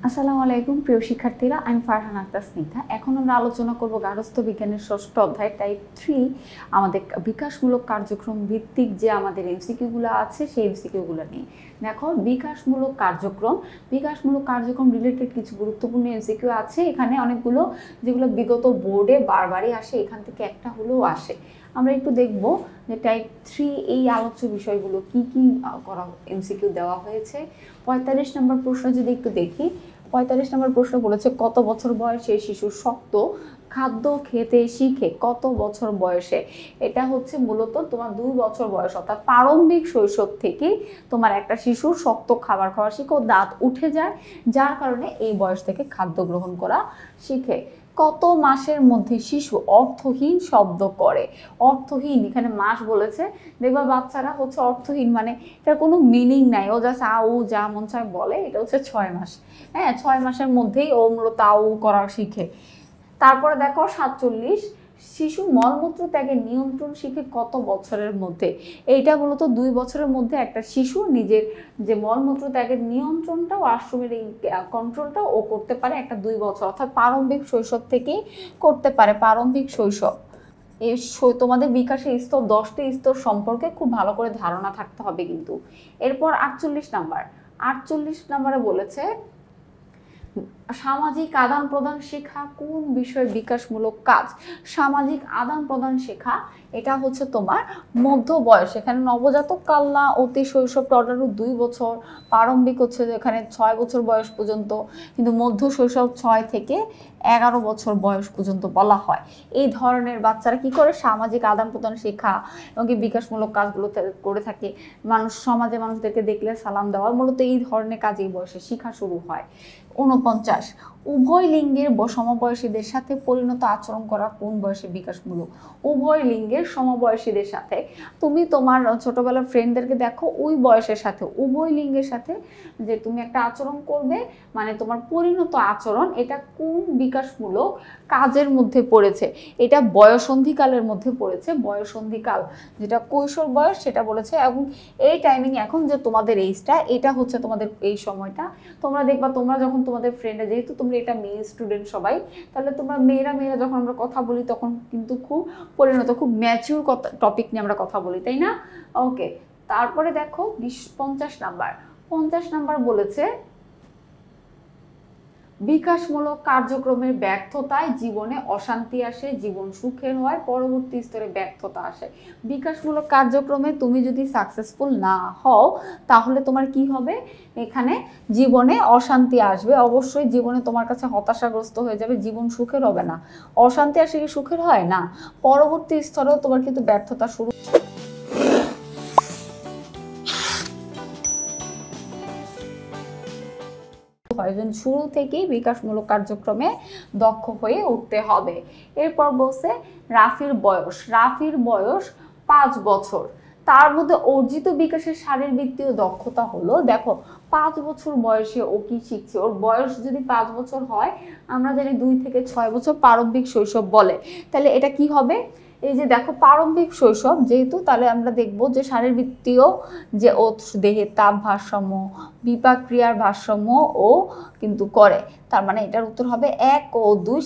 আসসালামু আলাইকুম প্রিয় শিক্ষার্থীরা, আমি ফারহান আক্তার স্নিগ্ধা। এখন আমরা আলোচনা করব গার্হস্থ্য বিজ্ঞানের ৬ষ্ঠ অধ্যায় টাইপ 3 আমাদের বিকাশমূলক কার্যক্রম ভিত্তিক যে আমাদের এমসিকিউগুলো আছে সেই এমসিকিউগুলো নিয়ে। দেখো, বিকাশমূলক কার্যক্রম রিলেটেড কিছু গুরুত্বপূর্ণ এমসিকিউ আছে এখানে অনেকগুলো, যেগুলো বিগত বোর্ডে বারবারই আসে, এখান থেকে একটা হলেও আসে। আমরা একটু দেখব যে টাইপ 3 এই আলোচ্য বিষয়গুলো কি কি করা এমসিকিউ দেওয়া হয়েছে। 45 নম্বর প্রশ্ন যদি একটু দেখি, 45 নম্বর প্রশ্ন বলেছে কত বছর বয়সে শিশু শক্ত খাদ্য খেতে শিখে? কত বছর বয়সে? এটা হচ্ছে মূলত তোমার 2 বছর বয়স, অর্থাৎ প্রারম্ভিক শৈশব থেকে তোমার একটা শিশুর শক্ত খাবার খাওয়া শিখে, দাঁত উঠে যায়, যার কারণে এই বয়স থেকে খাদ্য গ্রহণ করা শিখে। কত মাসের মধ্যে শিশু অর্থহীন শব্দ করে? অর্থহীন, এখানে মাস বলেছে। দেখবা বাচ্চারা হচ্ছে অর্থহীন, মানে এটার কোনো মিনিং নাই, ও জাস্ট আউ যা মন চায় বলে। এটা হচ্ছে 6 মাস। হ্যাঁ, 6 মাসের মধ্যেই ও মূলত আউ করা শিখে। তারপরে দেখো 47, শিশু মলমূত্র ত্যাগের নিয়ন্ত্রণ শিখে কত বছরের মধ্যে? এইটা মূলত 2 বছরের মধ্যে একটা শিশু নিজের যে মলমূত্র ত্যাগের নিয়ন্ত্রণটা, ওয়াশরুমের এই কন্ট্রোলটা ও করতে পারে একটা 2 বছর, অর্থাৎ প্রারম্ভিক শৈশব থেকেই করতে পারে। প্রারম্ভিক শৈশব, এই তোমাদের বিকাশের স্তর 10টি স্তর সম্পর্কে খুব ভালো করে ধারণা থাকতে হবে কিন্তু। এরপর 48 নম্বরে বলেছে সামাজিক আদান প্রদান শেখা কোন বিষয় বিকাশমূলক কাজ? সামাজিক আদান প্রদান শেখা, এটা হচ্ছে তোমার মধ্য বয়স। এখানে নবজাতক কাল, অতি শৈশব টডারু 2 বছর, প্রারম্ভিক হচ্ছে এখানে 6 বছর বয়স পর্যন্ত, কিন্তু মধ্য শৈশব 6 থেকে 11 বছর বয়স পর্যন্ত বলা হয়। এই ধরনের বাচ্চারা কি করে? সামাজিক আদান প্রদান শেখা এবং বিকাশমূলক কাজগুলো করে থাকে। সমাজে মানুষদেরকে দেখলে সালাম দেওয়া, মূলত এই ধরনের কাজ এই বয়সে শেখা শুরু হয়। 49, উভয় লিঙ্গের সমবয়সীদের সাথে পরিণত আচরণ করা কোন বয়সে বিকাশমূলক? উভয় লিঙ্গের সমবয়সীদের সাথে, তুমি তোমার ছোটবেলার ফ্রেন্ডদেরকে দেখো, ওই বয়সের সাথে উভয় লিঙ্গের সাথে যে তুমি একটা আচরণ করবে, মানে তোমার পরিণত আচরণ, এটা কোন বিকাশমূলক কাজের মধ্যে পড়েছে? এটা বয়সন্ধিকালের মধ্যে পড়েছে। বয়সন্ধিকাল, যেটা কৈশোর বয়স, সেটা বলেছে। এবং এই টাইমিং এখন যে তোমাদের এইজটা, এটা হচ্ছে তোমাদের এই সময়টা। তোমরা দেখবা, তোমরা যখন তোমাদের ফ্রেন্ডে, যেহেতু তোমরা এটা মেয়ে স্টুডেন্ট সবাই, তাহলে তোমরা মেয়েরা যখন আমরা কথা বলি তখন কিন্তু খুব পরিণত, খুব ম্যাচিউর টপিক নিয়ে আমরা কথা বলি, তাই না? ওকে, তারপরে দেখো 50 নাম্বার বলেছে বিকাশমূলক কার্যক্রমের ব্যর্থতায় জীবনে অশান্তি আসে, জীবন সুখের হয়, পরবর্তী স্তরে ব্যর্থতা আসে। বিকাশমূলক কার্যক্রমে তুমি যদি সাকসেসফুল না হও, তাহলে তোমার কি হবে? এখানে জীবনে অশান্তি আসবে, অবশ্যই জীবনে তোমার কাছে হতাশাগ্রস্ত হয়ে যাবে, জীবন সুখের হবে না। অশান্তি আসে কি সুখের হয় না? পরবর্তী স্তরেও তোমার কিন্তু ব্যর্থতা শুরু শুরু থেকেই বিকাশমূলক কার্যক্রমে দক্ষ হয়ে উঠতে হবে। এরপর বলছে রাফির বয়স 5 বছর, তার মধ্যে অর্জিত বিকাশের শারীরবৃত্তীয় দক্ষতা হলো, দেখো 5 বছর বয়সে ও কি শিখছে? ওর বয়স যদি 5 বছর হয়, আমরা জানি 2 থেকে 6 বছর প্রারম্ভিক শৈশব বলে, তাহলে এটা কি হবে? এই যে দেখো, প্রারম্ভিক শৈশব যেহেতু, তাহলে আমরা দেখব যে শারীরবৃত্তীয় যে ও দেহের তাপ ভারসাম্য, বিপাক ক্রিয়ার ভারসাম্য ও কিন্তু করে। তার মানে এটার উত্তর হবে 1 ও 2।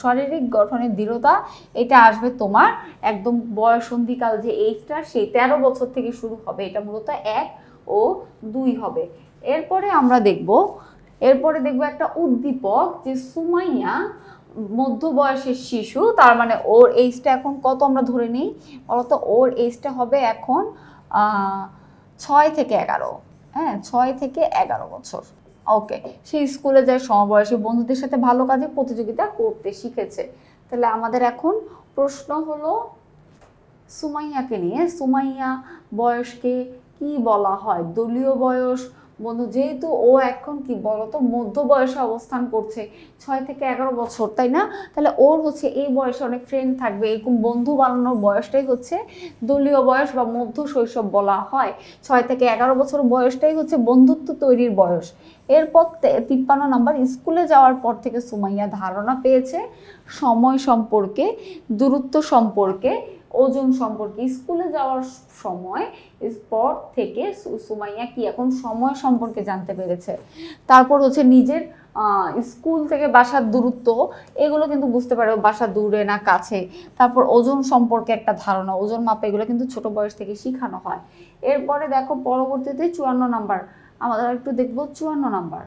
শারীরিক গঠনের দৃঢ়তা, এটা আসবে তোমার একদম বয়সন্ধিকাল যে এইজটা, সেই 13 বছর থেকে শুরু হবে। এটা মূলত 1 ও 2 হবে। এরপরে আমরা দেখব একটা উদ্দীপক, যে সুমাইয়া মধ্য বয়সের শিশু, তার মানে ওর এইজটা এখন কত আমরা ধরে নিই বলতো? ওর এইজটা হবে এখন 6 থেকে 11। হ্যাঁ, 6 থেকে 11 বছর। ওকে, সে স্কুলে যায়, সমবয়সী বন্ধুদের সাথে ভালো কাজে প্রতিযোগিতা করতে শিখেছে। তাহলে আমাদের এখন প্রশ্ন হলো সুমাইয়াকে নিয়ে। সুমাইয়া বয়সকে কি বলা হয়? দলীয় বয়স। বন্ধু, যেহেতু ও এখন কি বলতো মধ্য বয়সে অবস্থান করছে, 6 থেকে 11 বছর, তাই না? তাহলে ওর হচ্ছে এই বয়সে অনেক ফ্রেন্ড থাকবে, এরকম বন্ধু বানানোর বয়সটাই হচ্ছে দলীয় বয়স বা মধ্য শৈশব বলা হয়। 6 থেকে 11 বছর বয়সটাই হচ্ছে বন্ধুত্ব তৈরির বয়স। এরপর 53 নম্বর, স্কুলে যাওয়ার পর থেকে সুমাইয়া ধারণা পেয়েছে সময় সম্পর্কে, দূরত্ব সম্পর্কে, ওজন সম্পর্কে স্কুলে যাওয়ার সময় পর থেকে সুমাইয়া কি এখন সময় সম্পর্কে জানতে পেরেছে। তারপর হচ্ছে নিজের স্কুল থেকে বাসার দূরত্ব, এগুলো কিন্তু বুঝতে পারে বাসা দূরে না কাছে। তারপর ওজন সম্পর্কে একটা ধারণা, ওজন মাপা, এগুলো কিন্তু ছোট বয়স থেকে শেখানো হয়। এরপরে দেখো পরবর্তীতে 54 নাম্বার, আমাদের একটু দেখবো 54 নাম্বার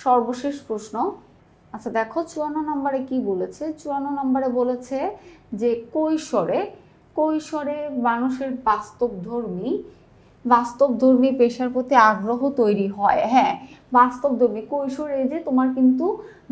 সর্বশেষ প্রশ্ন। আচ্ছা দেখো 54 নম্বরে কি বলেছে, 54 নম্বরে বলেছে যে কৈশোরে মানুষের বাস্তবধর্মী পেশার প্রতি আগ্রহ তৈরি হয়। হ্যাঁ, বাস্তবধর্মী কৈশোরে যে তোমার কিন্তু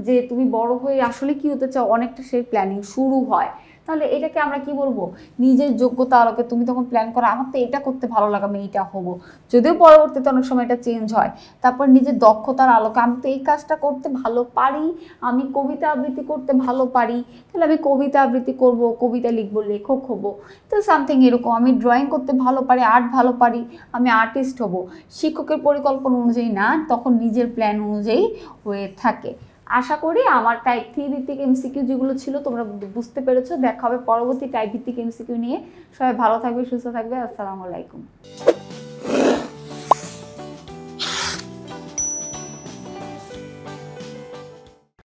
যে তুমি বড় হয়ে আসলে কি হতে চাও অনেকটা সেই প্ল্যানিং শুরু হয়। তাহলে এটাকে আমরা কি বলবো, নিজের যোগ্যতা আলোকে তুমি তখন প্ল্যান করো আমার তো এটা করতে ভালো লাগে আমি এইটা হবো, যদিও পরবর্তীতে অনেক সময় এটা চেঞ্জ হয়। তারপর নিজের দক্ষতার আলোকে আমি তো এই কাজটা করতে ভালো পারি, আমি কবিতা আবৃত্তি করতে ভালো পারি, তাহলে আমি কবিতা আবৃত্তি করব, কবিতা লিখবো, লেখক হব। তো সামথিং এরকম, আমি ড্রয়িং করতে ভালো পারি, আর্ট ভালো পারি, আমি আর্টিস্ট হব। শিক্ষকের পরিকল্পনা অনুযায়ী না, তখন নিজের প্ল্যান অনুযায়ী হয়ে থাকে। আশা করি আমার টাইপ 3 ভিত্তিক এমসিকিউ যেগুলো ছিল তোমরা বুঝতে পেরেছো। দেখা হবে পরবর্তী টাইপ ভিত্তিক এমসিকিউ নিয়ে। সবাই ভালো থাকবে, সুস্থ থাকবে। আসসালামু আলাইকুম।